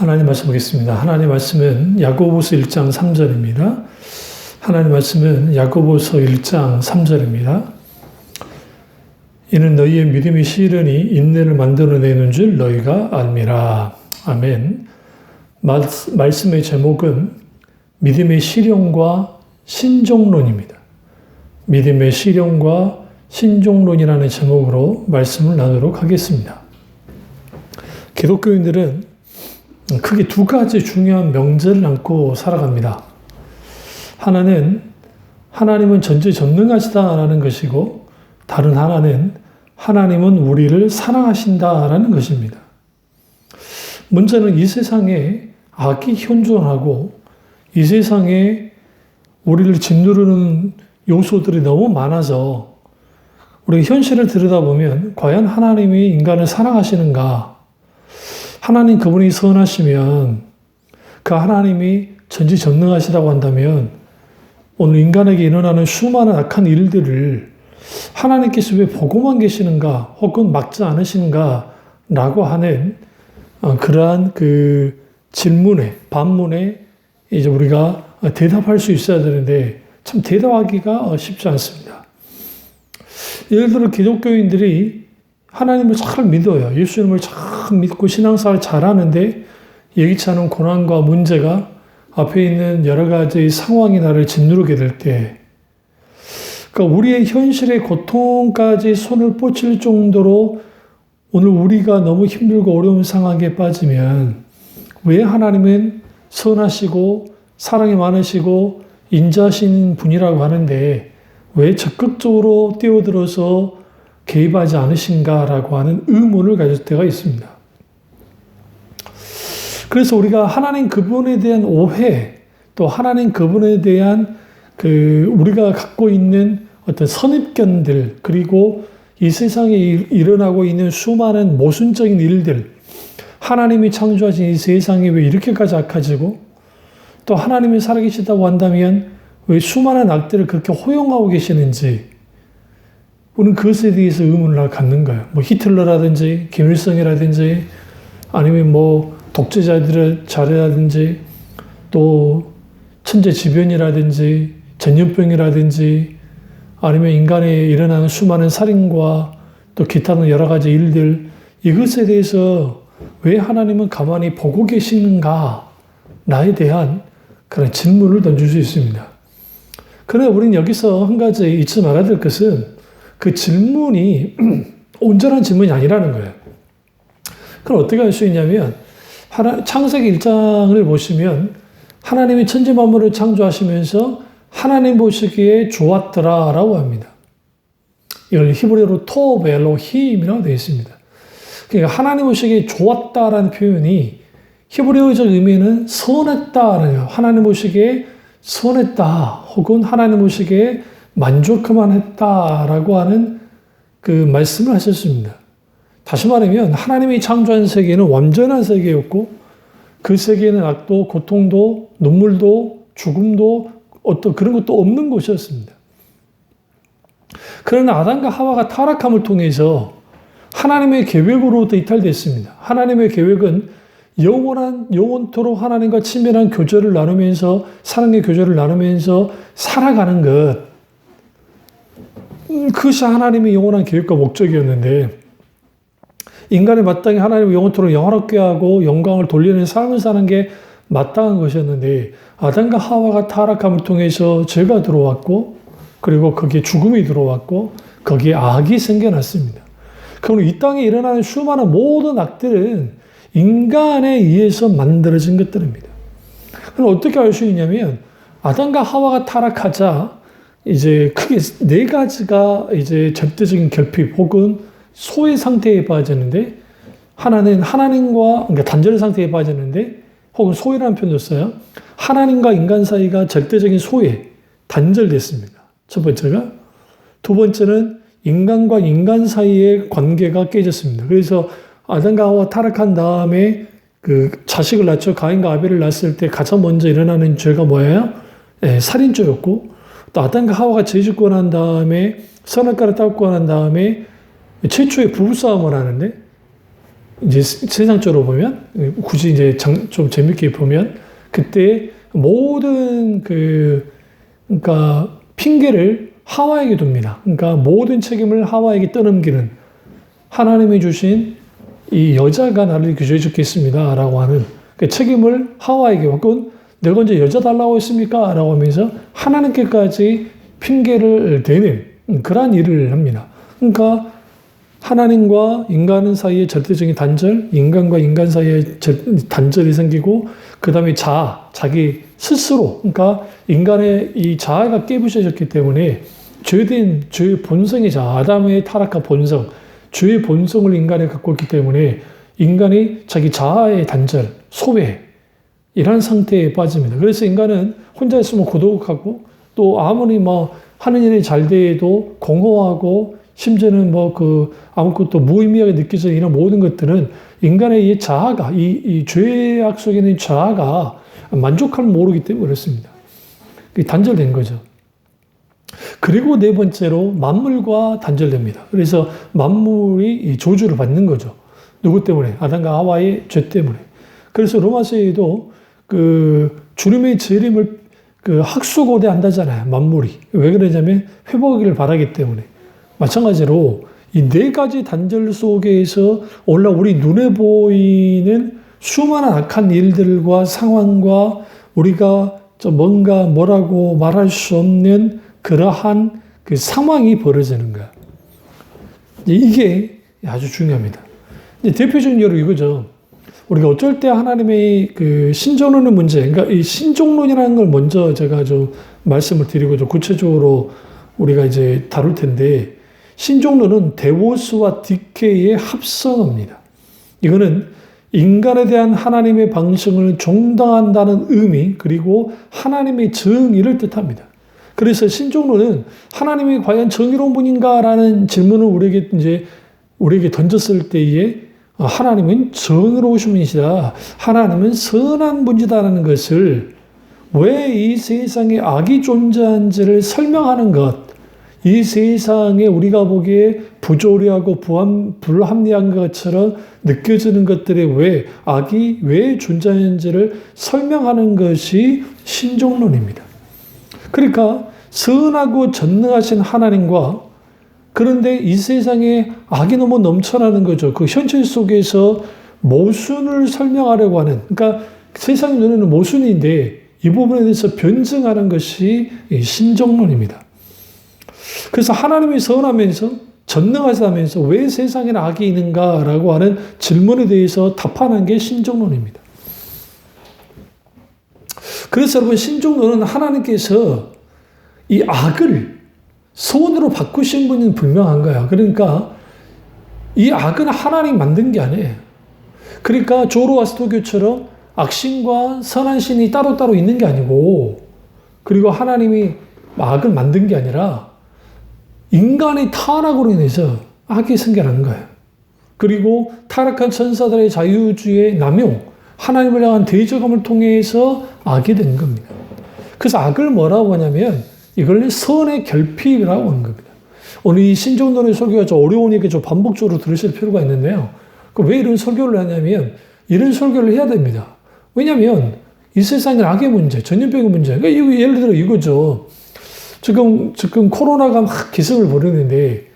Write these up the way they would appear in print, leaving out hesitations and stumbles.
하나님 말씀 보겠습니다. 하나님 말씀은 야고보서 1장 3절입니다. 하나님 말씀은 야고보서 1장 3절입니다. 이는 너희의 믿음이 시르니 인내를 만들어내는 줄 너희가 알미라. 아멘. 말씀의 제목은 믿음의 실용과 신종론입니다. 믿음의 실용과 신종론이라는 제목으로 말씀을 나누도록 하겠습니다. 기독교인들은 크게 두 가지 중요한 명제를 안고 살아갑니다. 하나는 하나님은 전지전능하시다라는 것이고, 다른 하나는 하나님은 우리를 사랑하신다라는 것입니다. 문제는 이 세상에 악이 현존하고 이 세상에 우리를 짓누르는 요소들이 너무 많아서 우리가 현실을 들여다보면 과연 하나님이 인간을 사랑하시는가? 하나님 그분이 선하시면 그 하나님이 전지전능하시다고 한다면 오늘 인간에게 일어나는 수많은 악한 일들을 하나님께서 왜 보고만 계시는가 혹은 막지 않으시는가 라고 하는 그러한 그 질문에 반문에 이제 우리가 대답할 수 있어야 되는데 참 대답하기가 쉽지 않습니다. 예를 들어 기독교인들이 하나님을 잘 믿어요. 예수님을 잘 믿고 신앙생활 잘하는데 예기치 않은 고난과 문제가 앞에 있는 여러 가지 상황이 나를 짓누르게 될 때, 그러니까 우리의 현실의 고통까지 손을 뻗칠 정도로 오늘 우리가 너무 힘들고 어려운 상황에 빠지면 왜 하나님은 선하시고 사랑이 많으시고 인자하신 분이라고 하는데 왜 적극적으로 뛰어들어서 개입하지 않으신가라고 하는 의문을 가질 때가 있습니다. 그래서 우리가 하나님 그분에 대한 오해, 또 하나님 그분에 대한 우리가 갖고 있는 어떤 선입견들, 그리고 이 세상에 일어나고 있는 수많은 모순적인 일들, 하나님이 창조하신 이 세상이 왜 이렇게까지 악해지고, 또 하나님이 살아계시다고 한다면 왜 수많은 악들을 그렇게 허용하고 계시는지, 우리는 그것에 대해서 의문을 갖는 거예요. 뭐 히틀러라든지 김일성이라든지 아니면 뭐 독재자들의 자리라든지 또 천재지변이라든지 전염병이라든지 아니면 인간에 일어나는 수많은 살인과 또 기타는 여러 가지 일들, 이것에 대해서 왜 하나님은 가만히 보고 계시는가 나에 대한 그런 질문을 던질 수 있습니다. 그러나 우리는 여기서 한 가지 잊지 말아야 될 것은 그 질문이 온전한 질문이 아니라는 거예요. 그럼 어떻게 할 수 있냐면 창세기 1장을 보시면 하나님이 천지 만물을 창조하시면서 하나님 보시기에 좋았더라라고 합니다. 이걸 히브리어로 토브 엘로힘이라고 되어 있습니다. 그러니까 하나님 보시기에 좋았다라는 표현이 히브리어적 의미는 선했다라는 거예요. 하나님 보시기에 선했다 혹은 하나님 보시기에 만족만 했다라고 하는 그 말씀을 하셨습니다. 다시 말하면 하나님이 창조한 세계는 완전한 세계였고 그 세계에는 악도 고통도 눈물도 죽음도 어떤 그런 것도 없는 곳이었습니다. 그러나 아담과 하와가 타락함을 통해서 하나님의 계획으로부터 이탈됐습니다. 하나님의 계획은 영원토록 하나님과 친밀한 교제를 나누면서 사랑의 교제를 나누면서 살아가는 것, 그것이 하나님의 영원한 계획과 목적이었는데 인간이 마땅히 하나님을 영원토록 영화롭게 하고 영광을 돌리는 삶을 사는 게 마땅한 것이었는데 아담과 하와가 타락함을 통해서 죄가 들어왔고 그리고 거기에 죽음이 들어왔고 거기에 악이 생겨났습니다. 그럼 이 땅에 일어나는 수많은 모든 악들은 인간에 의해서 만들어진 것들입니다. 그럼 어떻게 알 수 있냐면 아담과 하와가 타락하자 이제 크게 네 가지가 이제 절대적인 결핍 혹은 소외 상태에 빠졌는데, 하나는 하나님과 그러니까 단절 상태에 빠졌는데 혹은 소외라는 표현도 써요. 하나님과 인간 사이가 절대적인 소외, 단절됐습니다. 첫 번째가. 두 번째는 인간과 인간 사이의 관계가 깨졌습니다. 그래서 아담과 하와 타락한 다음에 그 자식을 낳죠. 가인과 아벨을 낳았을 때 가장 먼저 일어나는 죄가 뭐예요? 살인죄였고, 또 아담과 하와가 죄짓고 난 다음에 선악과를 따먹고 난 다음에 최초의 부부싸움을 하는데 이제 세상적으로 보면, 굳이 이제 좀 재밌게 보면, 그때 모든 그러니까 핑계를 하와에게 둡니다. 그러니까 모든 책임을 하와에게 떠넘기는, 하나님이 주신 이 여자가 나를 규제해 주겠습니다. 라고 하는 그 책임을 하와에게, 혹은 내가 언제 여자 달라고 했습니까? 라고 하면서 하나님께까지 핑계를 대는 그러한 일을 합니다. 그러니까 하나님과 인간 사이의 절대적인 단절, 인간과 인간 사이의 단절이 생기고, 그 다음에 자기 스스로, 그러니까 인간의 이 자아가 깨부셔졌기 때문에 죄된 죄의 본성의 자아, 아담의 타락한 본성, 죄의 본성을 인간이 갖고 있기 때문에 인간이 자기 자아의 단절, 소외, 이런 상태에 빠집니다. 그래서 인간은 혼자 있으면 고독하고, 또 아무리 뭐 하는 일이 잘 돼도 공허하고, 심지어는 아무것도 무의미하게 느껴지는 이런 모든 것들은 인간의 이 자아가, 이 죄악 속에 있는 자아가 만족함을 모르기 때문에 그렇습니다. 단절된 거죠. 그리고 네 번째로 만물과 단절됩니다. 그래서 만물이 이 저주를 받는 거죠. 누구 때문에? 아담과 하와의 죄 때문에. 그래서 로마서에도 주님의 재림을 학수고대한다잖아요. 만물이. 왜 그러냐면 회복을 바라기 때문에. 마찬가지로 이 네 가지 단절 속에서 우리 눈에 보이는 수많은 악한 일들과 상황과 우리가 뭐라고 말할 수 없는 그러한 그 상황이 벌어지는 거야. 이게 아주 중요합니다. 대표적인 예로 이거죠. 우리가 어쩔 때 하나님의 신종론의 문제, 그러니까 이 신종론이라는 걸 먼저 제가 좀 말씀을 드리고 좀 구체적으로 우리가 이제 다룰 텐데, 신종론은 데오스와 디케의 합성어입니다. 이거는 인간에 대한 하나님의 방식을 종당한다는 의미, 그리고 하나님의 정의를 뜻합니다. 그래서 신종론은 하나님이 과연 정의로운 분인가라는 질문을 우리에게 던졌을 때에 하나님은 정의로우신 분이시다, 하나님은 선한 분이다라는 것을, 왜 이 세상에 악이 존재한지를 설명하는 것, 이 세상에 우리가 보기에 부조리하고 불합리한 것처럼 느껴지는 것들에 왜 악이 왜 존재하는지를 설명하는 것이 신종론입니다. 그러니까 선하고 전능하신 하나님과, 그런데 이 세상에 악이 너무 넘쳐나는 거죠. 그 현실 속에서 모순을 설명하려고 하는, 그러니까 세상의 눈에는 모순인데 이 부분에 대해서 변증하는 것이 신종론입니다. 그래서 하나님이 선하면서 전능하시다면서 왜 세상에는 악이 있는가라고 하는 질문에 대해서 답하는 게 신종론입니다. 그래서 여러분, 신종론은 하나님께서 이 악을 선으로 바꾸신 분은 분명한 거야. 그러니까 이 악은 하나님 만든 게 아니에요. 그러니까 조로아스토교처럼 악신과 선한 신이 따로따로 있는 게 아니고, 그리고 하나님이 악을 만든 게 아니라 인간의 타락으로 인해서 악이 생겨난 거예요. 그리고 타락한 천사들의 자유주의의 남용, 하나님을 향한 대적함을 통해서 악이 된 겁니다. 그래서 악을 뭐라고 하냐면 이걸 선의 결핍이라고 하는 겁니다. 오늘 이 신종론의 설교가 좀 어려우니까 좀 반복적으로 들으실 필요가 있는데요. 왜 이런 설교를 하냐면 이런 설교를 해야 됩니다. 왜냐하면 이 세상의 악의 문제, 전염병의 문제, 그러니까 예를 들어 이거죠. 지금 코로나가 막 기승을 부르는데,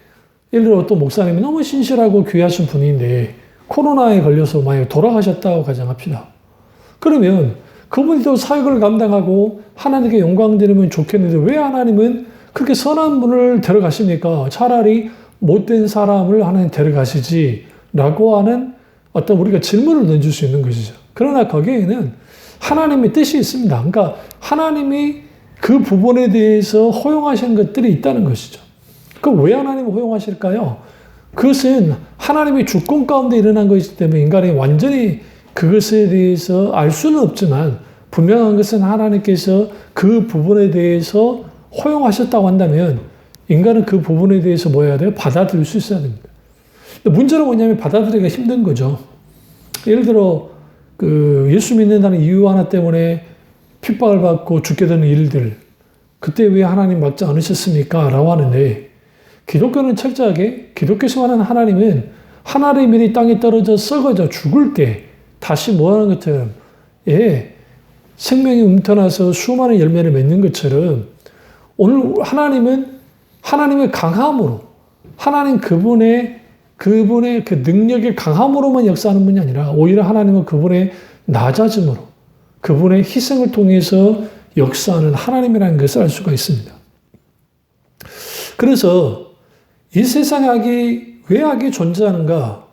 예를 들어 어떤 목사님이 너무 신실하고 귀하신 분인데 코로나에 걸려서 만약에 돌아가셨다고 가정합시다. 그러면 그분이 또 사역을 감당하고 하나님께 영광 드리면 좋겠는데 왜 하나님은 그렇게 선한 분을 데려가십니까? 차라리 못된 사람을 하나님 데려가시지 라고 하는 어떤 우리가 질문을 던질 수 있는 것이죠. 그러나 거기에는 하나님의 뜻이 있습니다. 그러니까 하나님이 그 부분에 대해서 허용하시는 것들이 있다는 것이죠. 그럼 왜 하나님이 허용하실까요? 그것은 하나님의 주권 가운데 일어난 것이기 때문에 인간이 완전히 그것에 대해서 알 수는 없지만, 분명한 것은 하나님께서 그 부분에 대해서 허용하셨다고 한다면 인간은 그 부분에 대해서 뭐 해야 돼요? 받아들일 수 있어야 됩니다. 문제는 뭐냐면 받아들이기가 힘든 거죠. 예를 들어 예수 믿는다는 이유 하나 때문에 핍박을 받고 죽게 되는 일들, 그때 왜 하나님 막지 않으셨습니까? 라고 하는데, 기독교는 철저하게 기독교에서 말하는 하나님은 하나님의 밀이 땅에 떨어져 썩어져 죽을 때 다시 뭐하는 것처럼 생명이 움터나서 수많은 열매를 맺는 것처럼 오늘 하나님은 하나님의 강함으로 하나님 그분의 그 능력의 강함으로만 역사하는 분이 아니라 오히려 하나님은 그분의 낮아짐으로 그분의 희생을 통해서 역사하는 하나님이라는 것을 알 수가 있습니다. 그래서 이 세상에 왜 악이 존재하는가?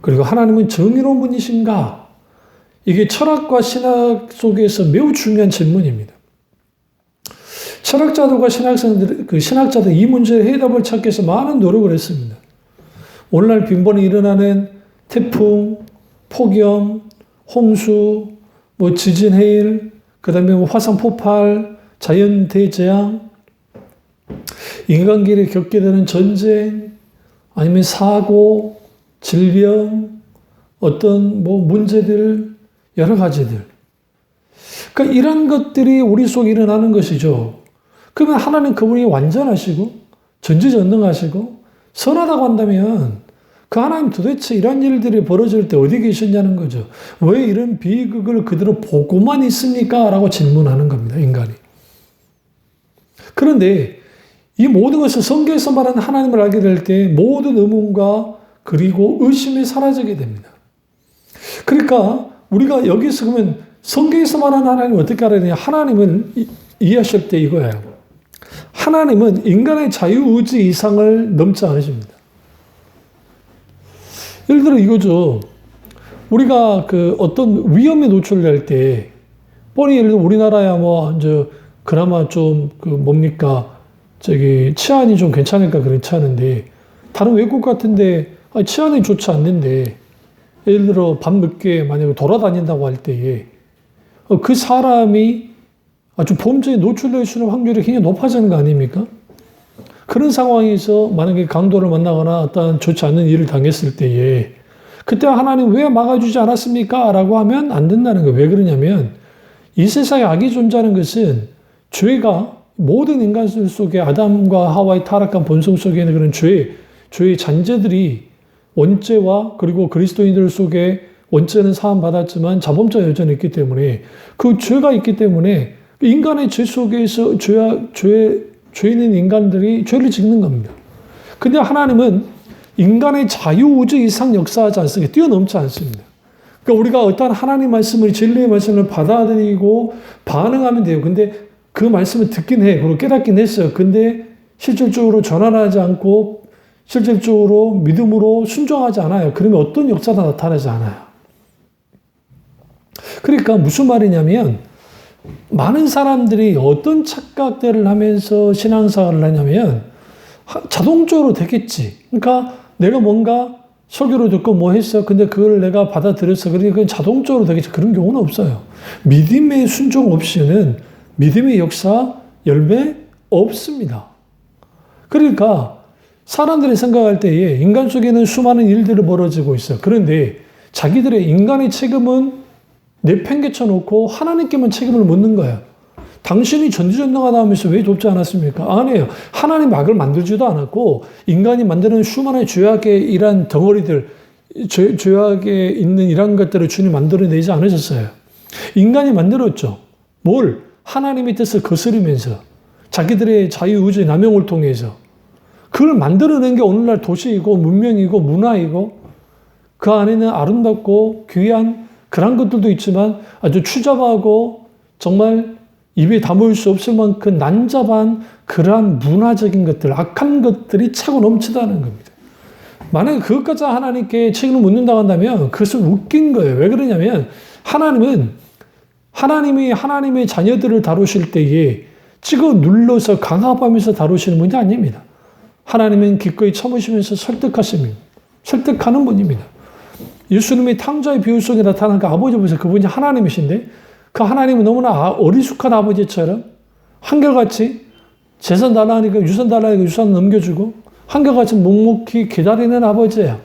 그리고 하나님은 정의로운 분이신가? 이게 철학과 신학 속에서 매우 중요한 질문입니다. 철학자들과 신학자들 이 문제의 해답을 찾기 위해서 많은 노력을 했습니다. 오늘날 빈번히 일어나는 태풍, 폭염, 홍수, 지진, 해일, 그 다음에 화산 폭발, 자연 대재앙, 인간끼리 겪게 되는 전쟁, 아니면 사고, 질병, 어떤 문제들, 여러 가지들. 그러니까 이런 것들이 우리 속에 일어나는 것이죠. 그러면 하나님 그분이 완전하시고, 전지전능하시고, 선하다고 한다면, 그 하나님 도대체 이런 일들이 벌어질 때 어디 계셨냐는 거죠. 왜 이런 비극을 그대로 보고만 있습니까? 라고 질문하는 겁니다, 인간이. 그런데 이 모든 것을 성경에서 말하는 하나님을 알게 될 때 모든 의문과 그리고 의심이 사라지게 됩니다. 그러니까 우리가 여기서 그러면 성경에서 말하는 하나님을 어떻게 알아야 되냐? 하나님을 이해하실 때 이거예요. 하나님은 인간의 자유의지 이상을 넘지 않으십니다. 예를 들어 이거죠. 우리가 어떤 위험에 노출될 때, 뻔히 예를 들어 우리나라야 그나마 좀 치안이 좀 괜찮으니까 그렇지 않은데, 다른 외국 같은데 치안이 좋지 않는데, 예를 들어 밤늦게 만약에 돌아다닌다고 할 때에 그 사람이 아주 범죄에 노출될 수 있는 확률이 굉장히 높아지는 거 아닙니까? 그런 상황에서 만약에 강도를 만나거나 어떤 좋지 않은 일을 당했을 때에 그때 하나님 왜 막아주지 않았습니까? 라고 하면 안 된다는 거예요. 왜 그러냐면 이 세상에 악이 존재하는 것은 죄가 모든 인간들 속에 아담과 하와의 타락한 본성 속에 있는 그런 죄의 잔재들이 원죄와 그리고 그리스도인들 속에 원죄는 사함받았지만 자범죄가 여전히 있기 때문에 그 죄가 있기 때문에 인간의 죄 속에서 죄 있는 인간들이 죄를 짓는 겁니다. 근데 하나님은 인간의 자유의지 이상 역사하지 않습니다. 뛰어넘지 않습니다. 그러니까 우리가 어떤 하나님 말씀을, 진리의 말씀을 받아들이고 반응하면 돼요. 근데 그 말씀을 듣긴 해. 그리고 깨닫긴 했어요. 근데 실질적으로 전환하지 않고 실질적으로 믿음으로 순종하지 않아요. 그러면 어떤 역사도 나타나지 않아요. 그러니까 무슨 말이냐면 많은 사람들이 어떤 착각들을 하면서 신앙생활을 하냐면 자동적으로 되겠지. 그러니까 내가 뭔가 설교를 듣고 했어. 근데 그걸 내가 받아들였어. 그러니까 그건 자동적으로 되겠지. 그런 경우는 없어요. 믿음의 순종 없이는 믿음의 역사, 열매 없습니다. 그러니까 사람들이 생각할 때에 인간 속에는 수많은 일들이 벌어지고 있어요. 그런데 자기들의 인간의 책임은 내팽개쳐 놓고 하나님께만 책임을 묻는 거예요. 당신이 전지전능하다 하면서 왜 돕지 않았습니까? 아니에요. 하나님 악을 만들지도 않았고 인간이 만드는 수많은 죄악의 이런 덩어리들, 죄악에 있는 이런 것들을 주님 만들어내지 않으셨어요. 인간이 만들었죠. 뭘? 하나님의 뜻을 거스르면서 자기들의 자유의지 남용을 통해서 그걸 만들어낸 게 오늘날 도시이고 문명이고 문화이고 그 안에는 아름답고 귀한 그런 것들도 있지만 아주 추잡하고 정말 입에 담을 수 없을 만큼 난잡한 그러한 문화적인 것들, 악한 것들이 차고 넘치다는 겁니다. 만약에 그것까지 하나님께 책임을 묻는다고 한다면 그것은 웃긴 거예요. 왜 그러냐면 하나님이 하나님의 자녀들을 다루실 때에 찍어 눌러서 강압하면서 다루시는 분이 아닙니다. 하나님은 기꺼이 참으시면서 설득하는 분입니다. 예수님이 탕자의 비유 속에 나타난 그 아버지 보세요. 그분이 하나님이신데 그 하나님은 너무나 어리숙한 아버지처럼 한결같이 재산 달라니까 유산 달라니까 유산 넘겨주고 한결같이 묵묵히 기다리는 아버지예요.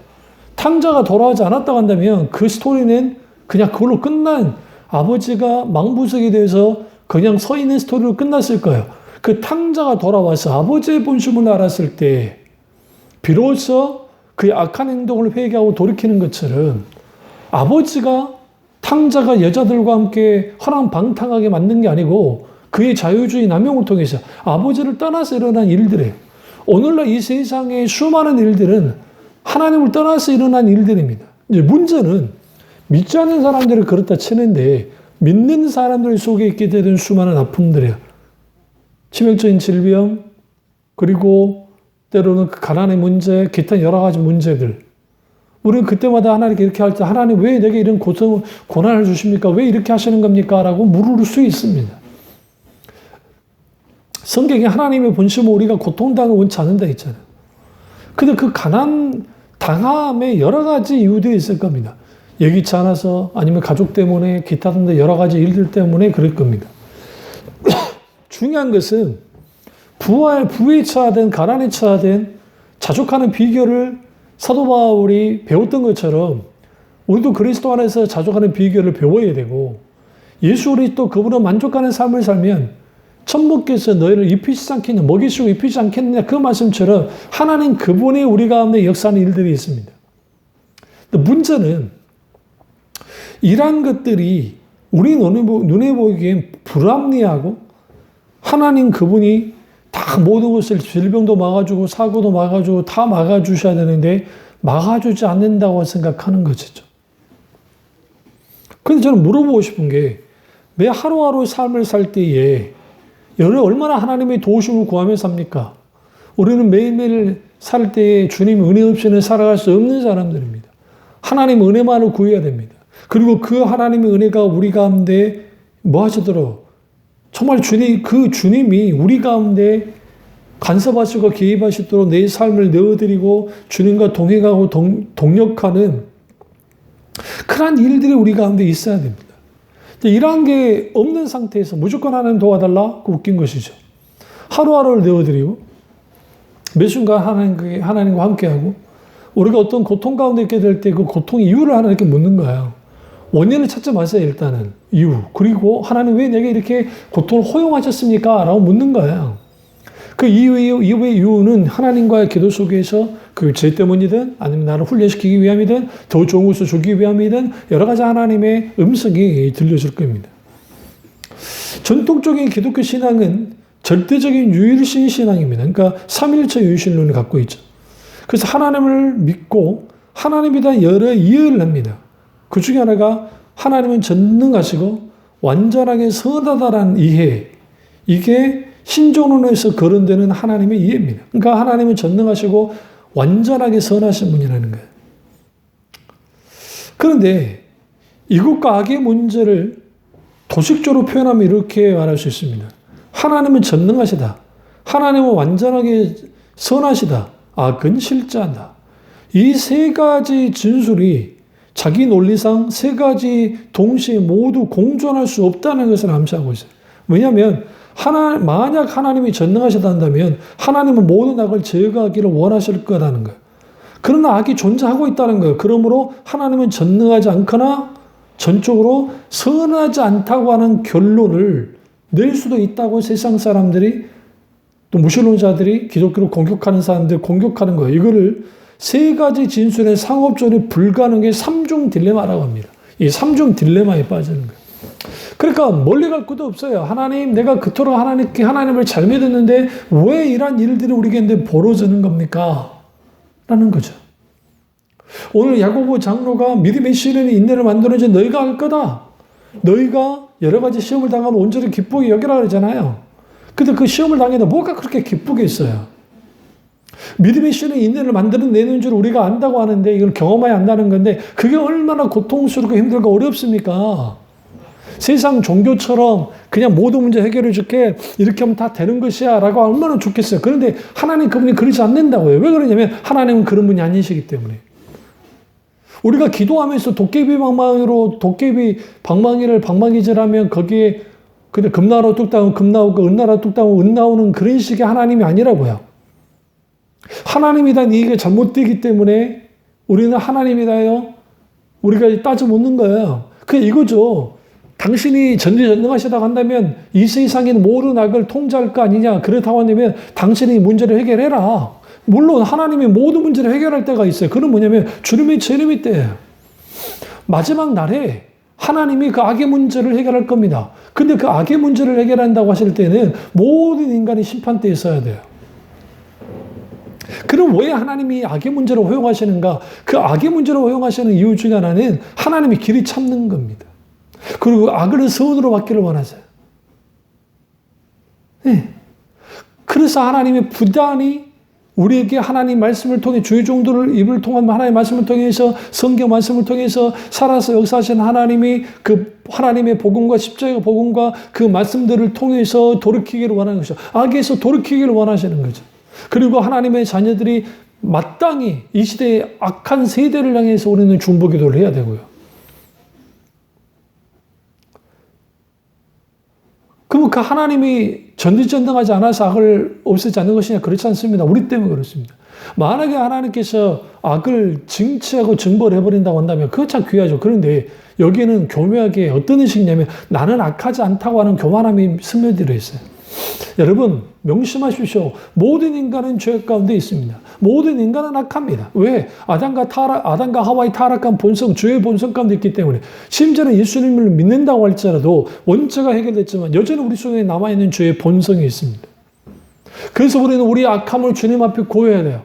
탕자가 돌아오지 않았다고 한다면 그 스토리는 그냥 그걸로 끝난 아버지가 망부석이 돼서 그냥 서 있는 스토리로 끝났을 거예요. 그 탕자가 돌아와서 아버지의 본심을 알았을 때 비로소 그의 악한 행동을 회개하고 돌이키는 것처럼 아버지가 탕자가 여자들과 함께 허랑방탕하게 만든 게 아니고 그의 자유주의 남용을 통해서 아버지를 떠나서 일어난 일들이에요. 오늘날 이 세상의 수많은 일들은 하나님을 떠나서 일어난 일들입니다. 이제 문제는 믿지 않는 사람들을 그렇다 치는데 믿는 사람들 속에 있게 되는 수많은 아픔들이에요. 치명적인 질병, 그리고 때로는 가난의 문제, 기타 여러 가지 문제들. 우리는 그때마다 하나님께 이렇게 할 때 하나님 왜 내게 이런 고난을 주십니까? 왜 이렇게 하시는 겁니까? 라고 물을 수 있습니다. 성경에 하나님의 본심은 우리가 고통당을 원치 않는다 했잖아요. 근데 그 가난 당함에 여러 가지 이유들이 있을 겁니다. 예기치 않아서 아니면 가족 때문에 기타 등등 여러 가지 일들 때문에 그럴 겁니다. 중요한 것은 부에 처하든 가난에 처하든 자족하는 비결을 사도 바울이 배웠던 것처럼 우리도 그리스도 안에서 자족하는 비결을 배워야 되고 예수 그리스도 그분은 만족하는 삶을 살면 천부께서 너희를 입히지 않겠냐, 먹이시고 입히지 않겠느냐 그 말씀처럼 하나님 그분이 우리 가운데 역사하는 일들이 있습니다. 문제는 이러한 것들이 우리 눈에 보기엔 불합리하고 하나님 그분이 다 모든 것을 질병도 막아주고 사고도 막아주고 다 막아주셔야 되는데 막아주지 않는다고 생각하는 것이죠. 그런데 저는 물어보고 싶은 게 매 하루하루 삶을 살 때에 여러분 얼마나 하나님의 도우심을 구하며 삽니까? 우리는 매일매일 살 때에 주님 은혜 없이는 살아갈 수 없는 사람들입니다. 하나님 은혜만을 구해야 됩니다. 그리고 그 하나님의 은혜가 우리 가운데 뭐 하시도록 정말 주님이 우리 가운데 간섭하시고 개입하시도록 내 삶을 내어드리고 주님과 동행하고 동력하는 그러한 일들이 우리 가운데 있어야 됩니다. 이러한 게 없는 상태에서 무조건 하나님 도와달라? 그 웃긴 것이죠. 하루하루를 내어드리고 매 순간 하나님과 함께하고 우리가 어떤 고통 가운데 있게 될 때 그 고통의 이유를 하나님께 묻는 거예요. 원인을 찾지 마세요. 일단은 이유. 그리고 하나님 왜 내게 이렇게 고통을 허용하셨습니까? 라고 묻는 거예요. 그 이유는 하나님과의 기도 속에서 그 죄 때문이든 아니면 나를 훈련시키기 위함이든 더 좋은 것을 주기 위함이든 여러 가지 하나님의 음성이 들려질 겁니다. 전통적인 기독교 신앙은 절대적인 유일신 신앙입니다. 그러니까 삼일체 유일신론을 갖고 있죠. 그래서 하나님을 믿고 하나님에 대한 여러 이해를 합니다. 그 중에 하나가 하나님은 전능하시고 완전하게 선하다라는 이해. 이게 신존론에서 거론되는 하나님의 이해입니다. 그러니까 하나님은 전능하시고 완전하게 선하신 분이라는 거예요. 그런데 이것과 악의 문제를 도식적으로 표현하면 이렇게 말할 수 있습니다. 하나님은 전능하시다. 하나님은 완전하게 선하시다. 악은 실제한다. 이 세 가지 진술이 자기 논리상 세 가지 동시에 모두 공존할 수 없다는 것을 암시하고 있어요. 왜냐하면 만약 하나님이 전능하시다 한다면 하나님은 모든 악을 제거하기를 원하실 거라는 거예요. 그러나 악이 존재하고 있다는 거예요. 그러므로 하나님은 전능하지 않거나 전적으로 선하지 않다고 하는 결론을 낼 수도 있다고 세상 사람들이 또 무신론자들이 기독교를 공격하는 사람들 공격하는 거예요. 이거를 세 가지 진술의 상업적으로 불가능의 삼중 딜레마라고 합니다. 이 삼중 딜레마에 빠지는 거예요. 그러니까 멀리 갈 것도 없어요. 하나님, 내가 그토록 하나님을 잘 믿었는데 왜 이런 일들이 우리에게 벌어지는 겁니까? 라는 거죠. 오늘 야고보 장로가 믿음의 시련이 인내를 만드는지 너희가 알 거다. 너희가 여러 가지 시험을 당하면 온전히 기쁘게 여기라 그러잖아요. 근데 그 시험을 당해도 뭐가 그렇게 기쁘게 있어요? 믿음의 시련이 인내를 만들어내는 줄 우리가 안다고 하는데 이걸 경험해야 한다는 건데 그게 얼마나 고통스럽고 힘들고 어렵습니까? 세상 종교처럼 그냥 모든 문제 해결해 줄게 이렇게 하면 다 되는 것이야 라고 얼마나 좋겠어요. 그런데 하나님 그분이 그러지 않는다고요. 왜 그러냐면 하나님은 그런 분이 아니시기 때문에. 우리가 기도하면서 도깨비 방망이를 방망이질하면 거기에 근데 금 나오고 뚝 나오고 금 나오고 은 나오고 뚝 나오고 은 나오는 그런 식의 하나님이 아니라고요. 하나님에 대한 이해가 잘못되기 때문에 우리는 하나님에 대하여 우리가 따져 묻는 거예요. 그게 이거죠. 당신이 전능하시다고 한다면 이 세상에 모든 악을 통제할 거 아니냐. 그렇다고 한다면 당신이 문제를 해결해라. 물론 하나님이 모든 문제를 해결할 때가 있어요. 그건 뭐냐면 주님의 재림의 때예요. 마지막 날에 하나님이 그 악의 문제를 해결할 겁니다. 근데 그 악의 문제를 해결한다고 하실 때는 모든 인간이 심판대에 서야 돼요. 그럼 왜 하나님이 악의 문제를 허용하시는가? 그 악의 문제를 허용하시는 이유 중에 하나는 하나님이 길이 참는 겁니다. 그리고 악을 선으로 받기를 원하세요. 네. 그래서 하나님이 부단히 우리에게 하나님 말씀을 통해 주의 종들을 입을 통한 하나님의 말씀을 통해서 성경 말씀을 통해서 살아서 역사하신 하나님이 그 하나님의 복음과 십자가 복음과 그 말씀들을 통해서 돌이키기를 원하는 것이죠. 악에서 돌이키기를 원하시는 거죠. 그리고 하나님의 자녀들이 마땅히 이 시대의 악한 세대를 향해서 우리는 중보기도를 해야 되고요. 그러면 그 하나님이 전지전능하지 않아서 악을 없애지 않는 것이냐? 그렇지 않습니다. 우리 때문에 그렇습니다. 만약에 하나님께서 악을 징치하고 증벌 해버린다고 한다면 그거 참 귀하죠. 그런데 여기에는 교묘하게 어떤 의식이냐면 나는 악하지 않다고 하는 교만함이 스며들어 있어요. 여러분 명심하십시오. 모든 인간은 죄 가운데 있습니다. 모든 인간은 악합니다. 왜? 아담과 하와의 타락한 본성, 죄의 본성 가운데 있기 때문에 심지어는 예수님을 믿는다고 할지라도 원죄가 해결됐지만 여전히 우리 속에 남아있는 죄의 본성이 있습니다. 그래서 우리는 우리의 악함을 주님 앞에 고해야 돼요.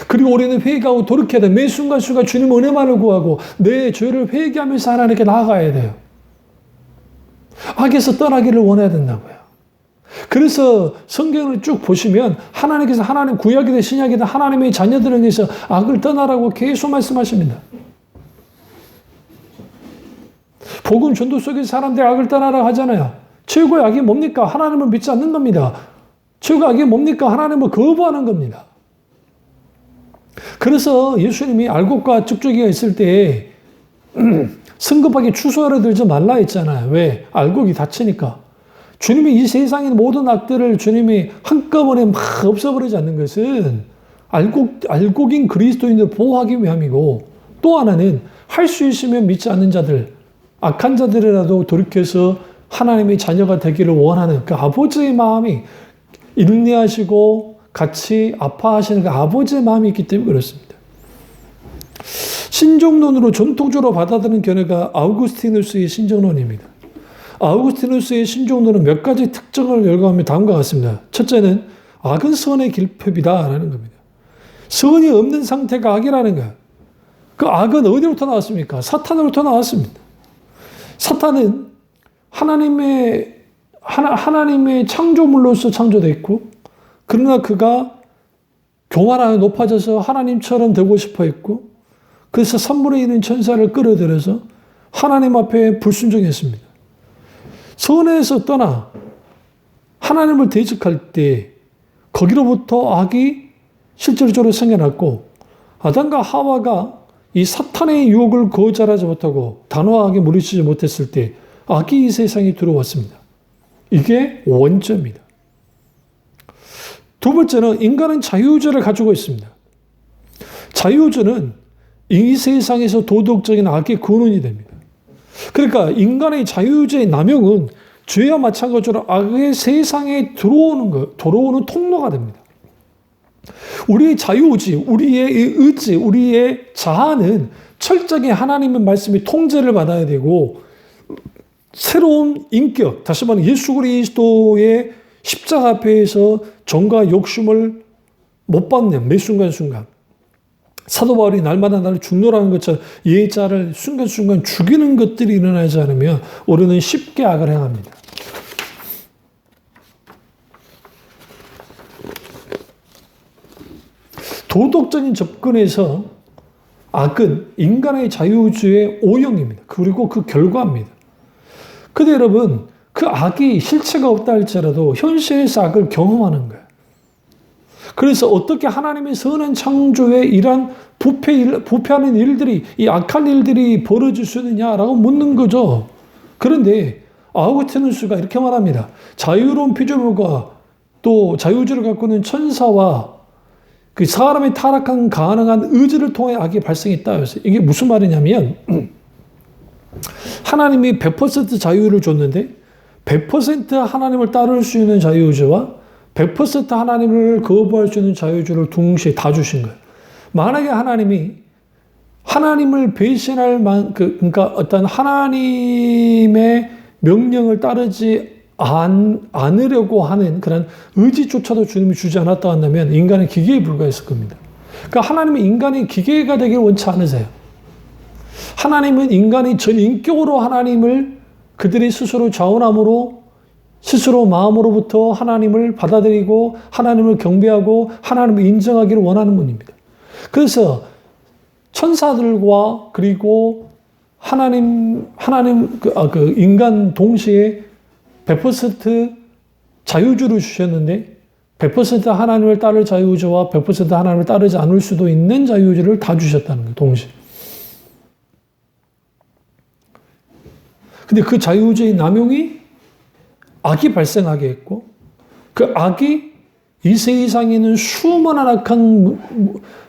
그리고 우리는 회개하고 돌이켜야 돼요. 매 순간순간 주님 은혜만을 구하고 내 죄를 회개하면서 하나님께 나아가야 돼요. 악에서 떠나기를 원해야 된다고요. 그래서 성경을 쭉 보시면 하나님께서 하나님 구약이든 신약이든 하나님의 자녀들을 위해서 악을 떠나라고 계속 말씀하십니다. 복음 전도 속에서 사람들이 악을 떠나라 하잖아요. 최고의 악이 뭡니까? 하나님을 믿지 않는 겁니다. 최고의 악이 뭡니까? 하나님을 거부하는 겁니다. 그래서 예수님이 알곡과 쭉쭉이가 있을 때 성급하게 추수하려 들지 말라 했잖아요. 왜? 알곡이 다치니까. 주님이 이 세상의 모든 악들을 주님이 한꺼번에 막 없애버리지 않는 것은 알곡인 그리스도인을 보호하기 위함이고 또 하나는 할 수 있으면 믿지 않는 자들, 악한 자들이라도 돌이켜서 하나님의 자녀가 되기를 원하는 그 아버지의 마음이 인내하시고 같이 아파하시는 그 아버지의 마음이 있기 때문에 그렇습니다. 신정론으로 전통적으로 받아들이는 견해가 아우구스티누스의 신정론입니다. 아우구스티누스의 신정론은 몇 가지 특징을 열거하며 다음과 같습니다. 첫째는 악은 선의 길법이다라는 겁니다. 선이 없는 상태가 악이라는 거예요. 그 악은 어디로부터 나왔습니까? 사탄으로부터 나왔습니다. 사탄은 하나님의 창조물로서 창조됐고 그러나 그가 교만하여 높아져서 하나님처럼 되고 싶어 했고 그래서 3분의 1인 천사를 끌어들여서 하나님 앞에 불순종했습니다. 선에서 떠나 하나님을 대적할 때 거기로부터 악이 실질적으로 생겨났고 아담과 하와가 이 사탄의 유혹을 거절하지 못하고 단호하게 물리치지 못했을 때 악이 이 세상에 들어왔습니다. 이게 원죄입니다. 두 번째는 인간은 자유의지를 가지고 있습니다. 자유의지는 이 세상에서 도덕적인 악의 근원이 됩니다. 그러니까 인간의 자유의지의 남용은 죄와 마찬가지로 악의 세상에 들어오는 통로가 됩니다. 우리의 자유의지, 우리의 의지, 우리의 자아는 철저하게 하나님의 말씀이 통제를 받아야 되고 새로운 인격, 다시 말하면 예수 그리스도의 십자가 앞에서 정과 욕심을 못 받는 매 순간순간 사도 바울이 날마다 나를 죽노라는 것처럼 예자를 순간순간 죽이는 것들이 일어나지 않으면 우리는 쉽게 악을 행합니다. 도덕적인 접근에서 악은 인간의 자유의지의 오형입니다. 그리고 그 결과입니다. 근데 여러분, 그 악이 실체가 없다 할지라도 현실에서 악을 경험하는 거예요. 그래서 어떻게 하나님의 선한 창조에 이러한 부패하는 일들이, 이 악한 일들이 벌어질 수 있느냐라고 묻는 거죠. 그런데 아우구스티누스가 이렇게 말합니다. 자유로운 피조물과 또 자유의지를 갖고 있는 천사와 그 사람의 타락한 가능한 의지를 통해 악이 발생했다. 이게 무슨 말이냐면 하나님이 100% 자유를 줬는데 100% 하나님을 따를 수 있는 자유의지와 100% 하나님을 거부할 수 있는 자유주를 동시에 다 주신 거예요. 만약에 하나님을 배신할 그러니까 어떤 하나님의 명령을 따르지 않으려고 하는 그런 의지조차도 주님이 주지 않았다 한다면 인간은 기계에 불과했을 겁니다. 그러니까 하나님은 인간이 기계가 되길 원치 않으세요. 하나님은 인간이 전인격으로 하나님을 그들이 스스로 자원함으로 스스로 마음으로부터 하나님을 받아들이고 하나님을 경배하고 하나님을 인정하기를 원하는 분입니다. 그래서 천사들과 그리고 인간 동시에 100% 자유주를 주셨는데 100% 하나님을 따를 자유주와 100% 하나님을 따르지 않을 수도 있는 자유주를 다 주셨다는 거예요. 동시에. 근데 그 자유주의 남용이 악이 발생하게 했고 그 악이 이 세상에 있는 수많은 악한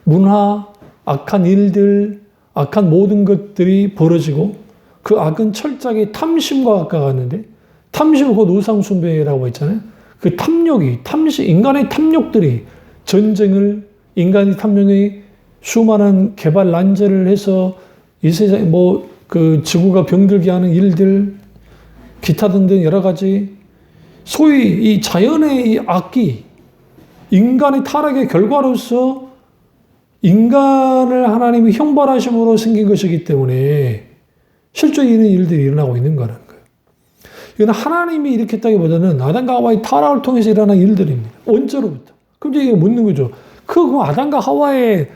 문화, 악한 일들, 악한 모든 것들이 벌어지고 그 악은 철저하게 탐심과 가까웠는데 탐심은 곧 우상숭배라고 했잖아요. 그 탐욕이, 인간의 탐욕들이 전쟁을, 인간의 탐욕이 수많은 개발 난제를 해서 이 세상에 그 지구가 병들게 하는 일들, 기타 등등 여러 가지 소위 이 자연의 이 악기, 인간의 타락의 결과로서 인간을 하나님이 형벌하심으로 생긴 것이기 때문에 실제 이런 일들이 일어나고 있는 거라는 거예요. 이건 하나님이 일으켰다기보다는 아담과 하와의 타락을 통해서 일어난 일들입니다. 언제로부터? 그럼 이제 묻는 거죠. 그럼 아담과 하와의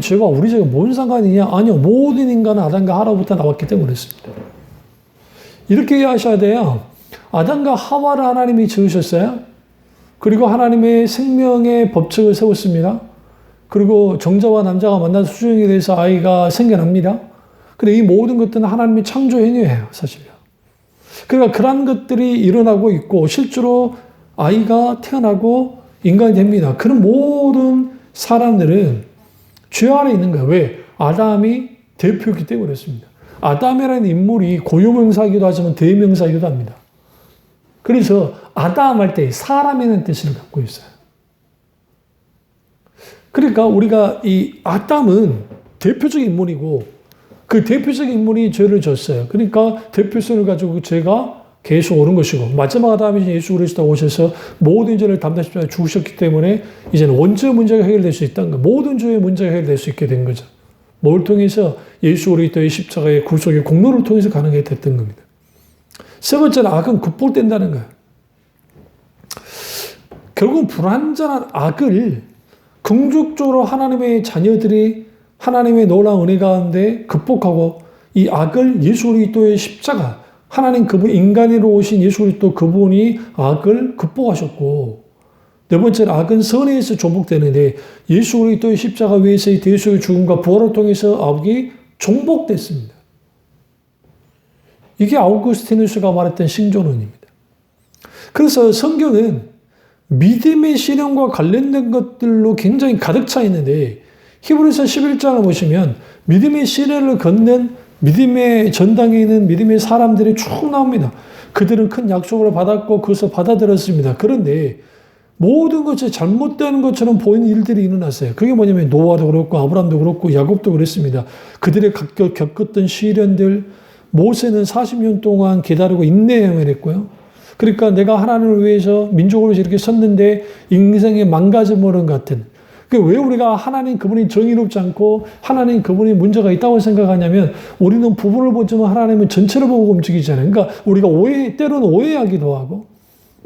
죄가 우리 죄가 뭔 상관이냐? 아니요. 모든 인간은 아담과 하와로부터 나왔기 때문에 그렇습니다. 이렇게 이해하셔야 돼요. 아담과 하와를 하나님이 지으셨어요. 그리고 하나님의 생명의 법칙을 세웠습니다. 그리고 정자와 남자가 만나서 수정이 돼서 아이가 생겨납니다. 근데 이 모든 것들은 하나님의 창조 행위예요, 사실요. 그러니까 그런 것들이 일어나고 있고 실제로 아이가 태어나고 인간이 됩니다. 그런 모든 사람들은 죄 안에 있는 거예요. 왜? 아담이 대표이기 때문에 그렇습니다. 아담이라는 인물이 고유명사이기도 하지만 대명사이기도 합니다. 그래서 아담 할 때 사람이라는 뜻을 갖고 있어요. 그러니까 우리가 이 아담은 대표적인 인물이고 그 대표적인 인물이 죄를 졌어요. 그러니까 대표성을 가지고 죄가 계속 오른 것이고 마지막 아담이 예수 그리스도가 오셔서 모든 죄를 담당하시며 죽으셨기 때문에 이제는 원죄 문제가 해결될 수 있다는 거. 모든 죄의 문제가 해결될 수 있게 된 거죠. 뭘 통해서? 예수 그리스도의 십자가의 구속의 공로를 통해서 가능하게 됐던 겁니다. 세 번째는 악은 극복된다는 거예요. 결국은 불완전한 악을 긍정적으로 하나님의 자녀들이 하나님의 놀라운 은혜 가운데 극복하고 이 악을 예수 그리스도의 십자가, 하나님 그분 인간으로 오신 예수 그리스도 그분이 악을 극복하셨고, 네 번째는 악은 선에서 조복되는데 예수 그리스도의 십자가 위에서의 대속의 죽음과 부활을 통해서 악이 종복됐습니다. 이게 아우구스티누스가 말했던 신존론입니다. 그래서 성경은 믿음의 실현과 관련된 것들로 굉장히 가득 차 있는데 히브리서 11장을 보시면 믿음의 시내를 걷는 믿음의 전당에 있는 믿음의 사람들이 쭉 나옵니다. 그들은 큰 약속을 받았고 그것을 받아들였습니다. 그런데 모든 것이 잘못되는 것처럼 보이는 일들이 일어났어요. 그게 뭐냐면 노아도 그렇고 아브라함도 그렇고 야곱도 그랬습니다. 그들의 겪었던 시련들, 모세는 40년 동안 기다리고 인내해야만 했고요. 그러니까 내가 하나님을 위해서 민족으로 이렇게 섰는데 인생의 망가짐으로 같은, 왜 우리가 하나님 그분이 정의롭지 않고 하나님 그분이 문제가 있다고 생각하냐면 우리는 부분을 보지만 하나님은 전체를 보고 움직이잖아요. 그러니까 우리가 때로는 오해하기도 하고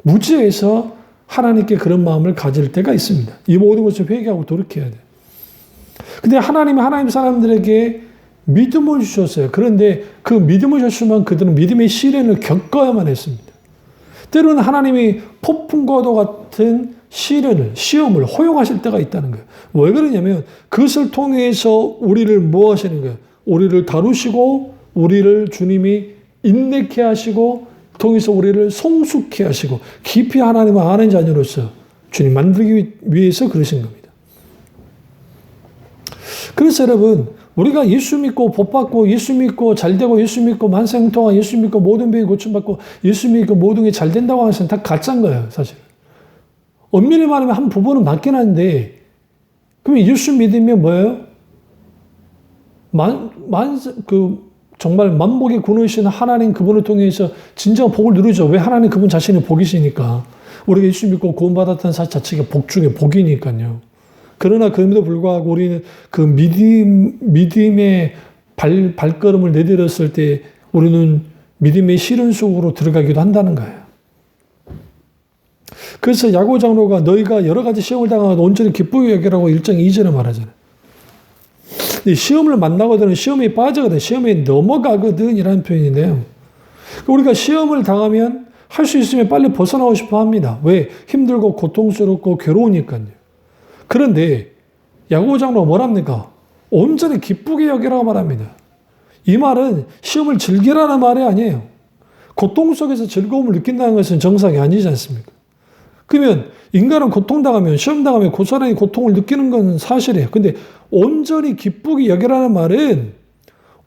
무지해서 하나님께 그런 마음을 가질 때가 있습니다. 이 모든 것을 회개하고 돌이켜야 돼요. 근데 하나님이 하나님 사람들에게 믿음을 주셨어요. 그런데 그 믿음을 주시면 그들은 믿음의 시련을 겪어야만 했습니다. 때로는 하나님이 폭풍과도 같은 시험을 허용하실 때가 있다는 거예요. 왜 그러냐면 그것을 통해서 우리를 뭐 하시는 거예요? 우리를 다루시고 우리를 주님이 인내케 하시고 통해서 우리를 성숙케 하시고 깊이 하나님을 아는 자녀로서 주님 만들기 위해서 그러신 겁니다. 그래서 여러분 우리가 예수 믿고 복받고 예수 믿고 잘되고 예수 믿고 만생통화 예수 믿고 모든 병이 고침받고 예수 믿고 모든 게 잘된다고 하는 것은 다 가짜인 거예요. 사실. 엄밀히 말하면 한 부분은 맞긴 한데, 그럼 예수 믿으면 뭐예요? 정말 만복의 군이신 하나님 그분을 통해서 진정한 복을 누리죠. 왜? 하나님 그분 자신이 복이시니까. 우리가 예수 믿고 구원받았다는 사실 자체가 복 중에 복이니까요. 그러나 그럼에도 불구하고 우리는 그 믿음의 발걸음을 내디뎠을 때 우리는 믿음의 시련 속으로 들어가기도 한다는 거예요. 그래서 야고 장로가 너희가 여러 가지 시험을 당하고 온전히 기쁘게 여기라고 1장 2절에 말하잖아요. 시험을 만나거든 시험에 빠지거든 시험에 넘어가거든 이라는 표현인데요. 우리가 시험을 당하면 할 수 있으면 빨리 벗어나고 싶어 합니다. 왜? 힘들고 고통스럽고 괴로우니까요. 그런데 야고보 장로가 뭐랍니까? 온전히 기쁘게 여기라고 말합니다. 이 말은 시험을 즐기라는 말이 아니에요. 고통 속에서 즐거움을 느낀다는 것은 정상이 아니지 않습니까? 그러면 인간은 고통당하면 시험당하면 고스란히 고통을 느끼는 건 사실이에요. 근데 온전히 기쁘게 여기라는 말은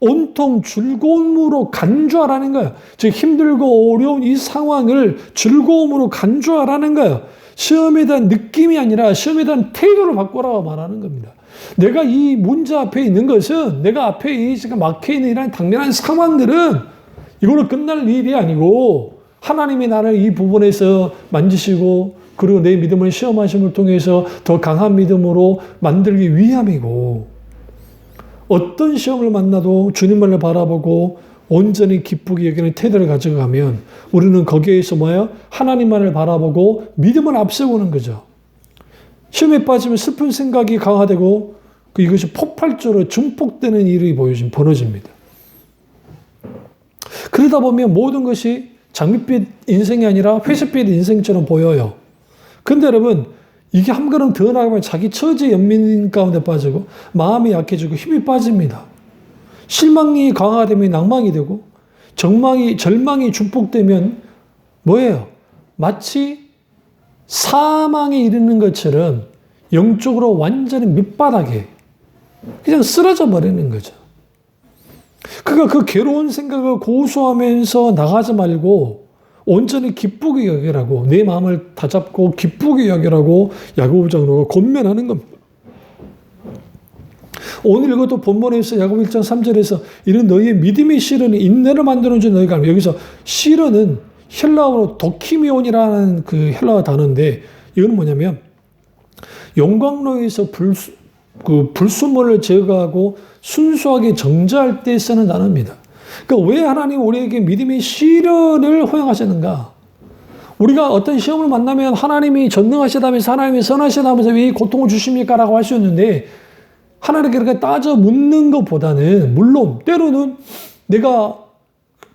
온통 즐거움으로 간주하라는 거예요. 즉 힘들고 어려운 이 상황을 즐거움으로 간주하라는 거예요. 시험에 대한 느낌이 아니라 시험에 대한 태도를 바꾸라고 말하는 겁니다. 내가 이 문제 앞에 있는 것은 내가 앞에 이 지금 막혀있는 이런 당면한 상황들은 이걸로 끝날 일이 아니고 하나님이 나를 이 부분에서 만지시고 그리고 내 믿음을 시험하심을 통해서 더 강한 믿음으로 만들기 위함이고 어떤 시험을 만나도 주님만을 바라보고 온전히 기쁘게 여기는 태도를 가져가면 우리는 거기에서 뭐예요? 하나님만을 바라보고 믿음을 앞세우는 거죠. 시험에 빠지면 슬픈 생각이 강화되고 이것이 폭발적으로 증폭되는 일이 벌어집니다. 그러다 보면 모든 것이 장밋빛 인생이 아니라 회색빛 인생처럼 보여요. 근데 여러분 이게 한 걸음 더 나가면 자기 처지의 연민 가운데 빠지고 마음이 약해지고 힘이 빠집니다. 실망이 강화되면 낭망이 되고 절망이 증폭되면 뭐예요? 마치 사망에 이르는 것처럼 영적으로 완전히 밑바닥에 그냥 쓰러져 버리는 거죠. 그러니까 그 괴로운 생각을 고수하면서 나가지 말고 온전히 기쁘게 여기라고 내 마음을 다잡고 기쁘게 여기라고 야고보 장로가 권면하는 겁니다. 오늘 이것도 본문에서 야고보 1장 3절에서 이런 너희의 믿음의 시련이 인내를 만드는 줄 너희가 알면 여기서 시련은 헬라어로 도키미온이라는 그 헬라어 단어인데 이건 뭐냐면 용광로에서 불순물을 제거하고 순수하게 정죄할 때 쓰는 단어입니다. 그러니까 왜 하나님 우리에게 믿음의 시련을 허용하시는가? 우리가 어떤 시험을 만나면 하나님이 전능하시다면서 하나님이 선하시다면서 왜 고통을 주십니까? 라고 할 수 있는데 하나님께 그렇게 따져 묻는 것보다는 물론 때로는 내가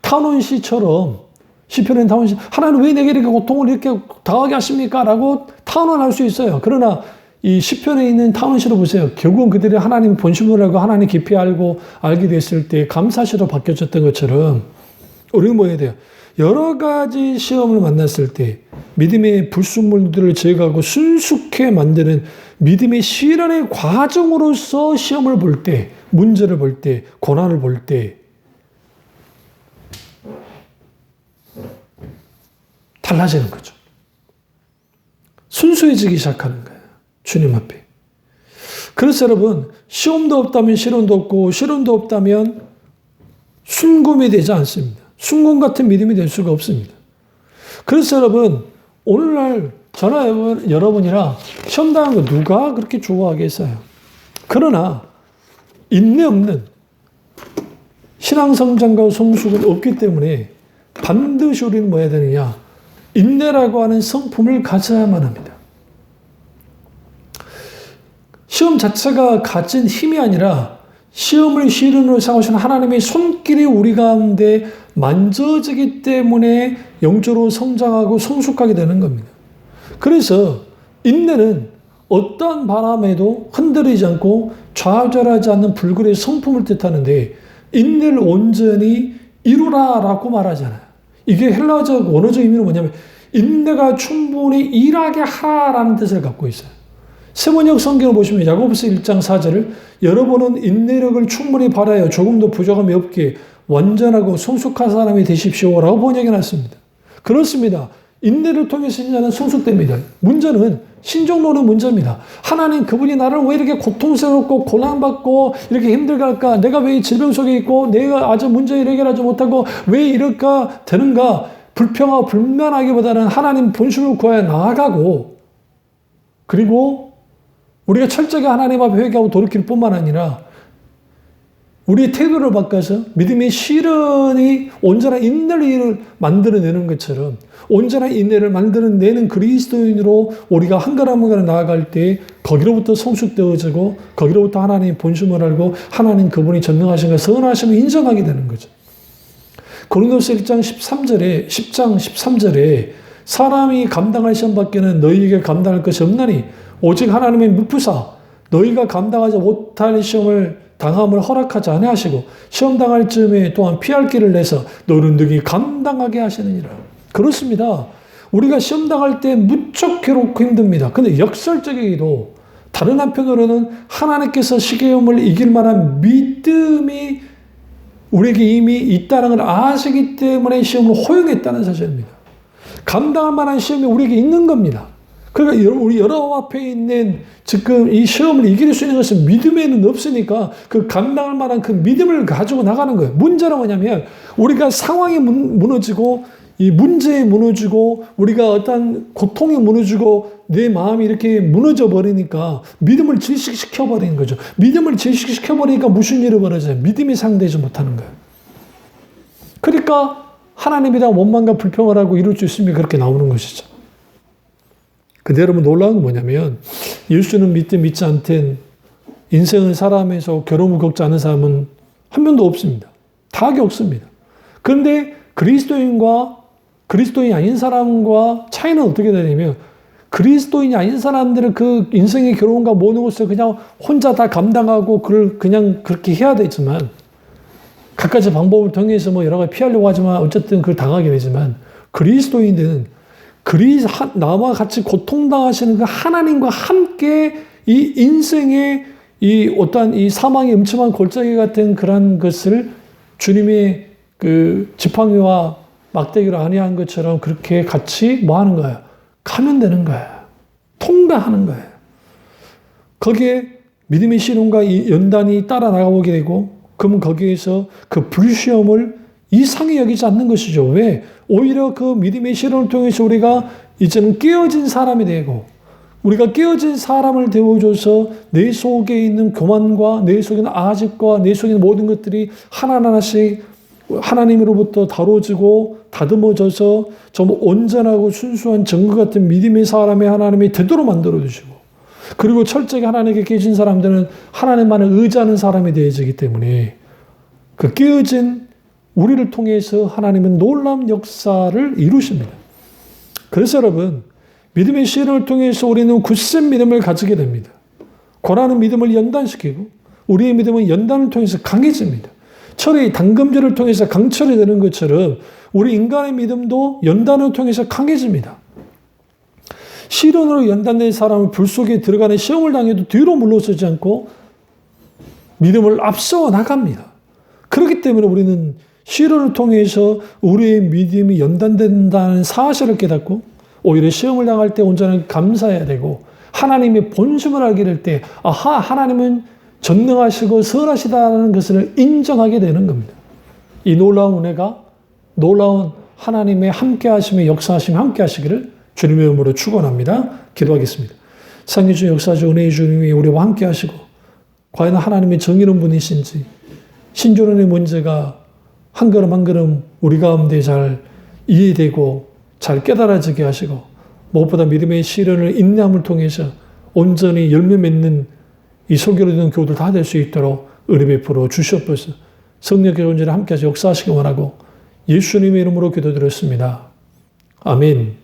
탄원시처럼 시편엔 탄원시 하나님 왜 내게 이렇게 고통을 이렇게 당하게 하십니까? 라고 탄원할 수 있어요. 그러나 이 시편에 있는 탄원시로 보세요. 결국은 그들이 하나님 본심을 알고 하나님 깊이 알게 됐을 때 감사시로 바뀌어졌던 것처럼 우리는 뭐 해야 돼요? 여러 가지 시험을 만났을 때 믿음의 불순물들을 제거하고 순수케 만드는 믿음의 시련의 과정으로서 시험을 볼 때, 문제를 볼 때, 고난을 볼 때 달라지는 거죠. 순수해지기 시작하는 거예요. 주님 앞에. 그래서 여러분 시험도 없다면 시련도 없고 시련도 없다면 순금이 되지 않습니다. 순금 같은 믿음이 될 수가 없습니다. 그래서 여러분 오늘날 저나 여러분이랑 시험 당하는 거 누가 그렇게 좋아하겠어요. 그러나 인내 없는 신앙성장과 성숙은 없기 때문에 반드시 우리는 뭐 해야 되느냐? 인내라고 하는 성품을 가져야만 합니다. 시험 자체가 가진 힘이 아니라 시험을 시련으로 삼으시는 하나님의 손길이 우리 가운데 만져지기 때문에 영적으로 성장하고 성숙하게 되는 겁니다. 그래서 인내는 어떠한 바람에도 흔들리지 않고 좌절하지 않는 불굴의 성품을 뜻하는데 인내를 온전히 이루라라고 말하잖아요. 이게 헬라어적 원어적 의미는 뭐냐면 인내가 충분히 일하게 하라는 뜻을 갖고 있어요. 세번역 성경을 보시면 야고보서 1장 4절을 여러분은 인내력을 충분히 발하여 조금도 부족함이 없게 완전하고 성숙한 사람이 되십시오라고 번역해 놨습니다. 그렇습니다. 인내를 통해서 인자는 성숙됩니다. 문제는 신종론의 문제입니다. 하나님 그분이 나를 왜 이렇게 고통스럽고 고난받고 이렇게 힘들게 할까? 내가 왜 질병 속에 있고 내가 아주 문제를 해결하지 못하고 왜 이럴까 되는가? 불평하고 불만하기보다는 하나님 본심을 구하여 나아가고 그리고 우리가 철저하게 하나님 앞에 회개하고 돌이킬 뿐만 아니라 우리의 태도를 바꿔서 믿음의 실현이 온전한 인내를 만들어내는 것처럼 온전한 인내를 만들어내는 그리스도인으로 우리가 한 걸음 한 걸음 나아갈 때 거기로부터 성숙되어지고 거기로부터 하나님의 본심을 알고 하나님 그분이 전능하신 것 선하심을 인정하게 되는 거죠. 고린도서 10장 13절에 사람이 감당할 시험밖에는 너희에게 감당할 것이 없나니 오직 하나님의 무푸사 너희가 감당하지 못할 시험을 당함을 허락하지 아니하시고 시험 당할 즈음에 또한 피할 길을 내서 너희는 능히 감당하게 하시느니라. 그렇습니다. 우리가 시험 당할 때 무척 괴롭고 힘듭니다. 근데 역설적이게도 다른 한편으로는 하나님께서 시험을 이길 만한 믿음이 우리에게 이미 있다는 걸 아시기 때문에 시험을 허용했다는 사실입니다. 감당할 만한 시험이 우리에게 있는 겁니다. 그러니까 우리 여러분 앞에 있는 지금 이 시험을 이길 수 있는 것은 믿음에는 없으니까 그 감당할 만한 그 믿음을 가지고 나가는 거예요. 문제는 뭐냐면 우리가 상황이 무너지고 이 문제에 무너지고 우리가 어떤 고통에 무너지고 내 마음이 이렇게 무너져 버리니까 믿음을 질식시켜 버리는 거죠. 믿음을 질식시켜 버리니까 무슨 일이 벌어져요? 믿음이 상대하지 못하는 거예요. 그러니까 하나님이다 원망과 불평을 하고 이룰 수 있으면 그렇게 나오는 것이죠. 근데 여러분 놀라운 건 뭐냐면 예수는 믿지 않든 인생을 살아가면서 괴로움을 겪지 않은 사람은 한 명도 없습니다. 다 겪습니다. 그런데 그리스도인이 아닌 사람과 차이는 어떻게 되냐면 그리스도인이 아닌 사람들은 그 인생의 괴로움과 모든 것을 그냥 혼자 다 감당하고 그냥 그렇게 해야 되지만 갖가지 방법을 통해서 뭐 여러 가지 피하려고 하지만 어쨌든 그걸 당하게 되지만 그리스도인들은 나와 같이 고통당하시는 그 하나님과 함께 이 인생의 이 어떤 이 사망의 음침한 골짜기 같은 그런 것을 주님의 그 지팡이와 막대기로 안위한 것처럼 그렇게 같이 뭐 하는 거예요? 가면 되는 거예요. 통과하는 거예요. 거기에 믿음의 신혼과 연단이 따라 나가보게 되고 그러면 거기에서 그 불시험을 이상히 여기지 않는 것이죠. 왜? 오히려 그 믿음의 실현을 통해서 우리가 이제는 깨어진 사람이 되고 우리가 깨어진 사람을 되어줘서 내 속에 있는 교만과 내 속에 있는 아집과 내 속에 있는 모든 것들이 하나하나씩 하나님으로부터 다뤄지고 다듬어져서 좀 온전하고 순수한 정글 같은 믿음의 사람의 하나님이 되도록 만들어주시고 그리고 철저하게 하나님께 깨진 사람들은 하나님만을 의지하는 사람이 되어지기 때문에 그 깨어진 우리를 통해서 하나님은 놀라운 역사를 이루십니다. 그래서 여러분 믿음의 시련을 통해서 우리는 굳센 믿음을 가지게 됩니다. 고난은 믿음을 연단시키고 우리의 믿음은 연단을 통해서 강해집니다. 철이 당금질을 통해서 강철이 되는 것처럼 우리 인간의 믿음도 연단을 통해서 강해집니다. 시련으로 연단된 사람은 불 속에 들어가는 시험을 당해도 뒤로 물러서지 않고 믿음을 앞서 나갑니다. 그렇기 때문에 우리는 시련을 통해서 우리의 믿음이 연단된다는 사실을 깨닫고 오히려 시험을 당할 때 온전하게 감사해야 되고 하나님의 본심을 알게 될 때 하나님은 전능하시고 선하시다는 것을 인정하게 되는 겁니다. 이 놀라운 은혜가 놀라운 하나님의 함께하심의 역사하심이 함께하시기를 주님의 이름으로 축원합니다. 기도하겠습니다. 상의 주 역사주 은혜의 주님이 우리와 함께하시고 과연 하나님의 정의로운 분이신지 신존론의 문제가 한 걸음 한 걸음 우리 가운데 잘 이해되고 잘 깨달아지게 하시고 무엇보다 믿음의 시련을 인내함을 통해서 온전히 열매 맺는 이 소개로 되는 교우들 다 될 수 있도록 은혜 베풀어 주시옵소서. 성령의 온전히 함께하시 역사하시기 원하고 예수님의 이름으로 기도드렸습니다. 아멘.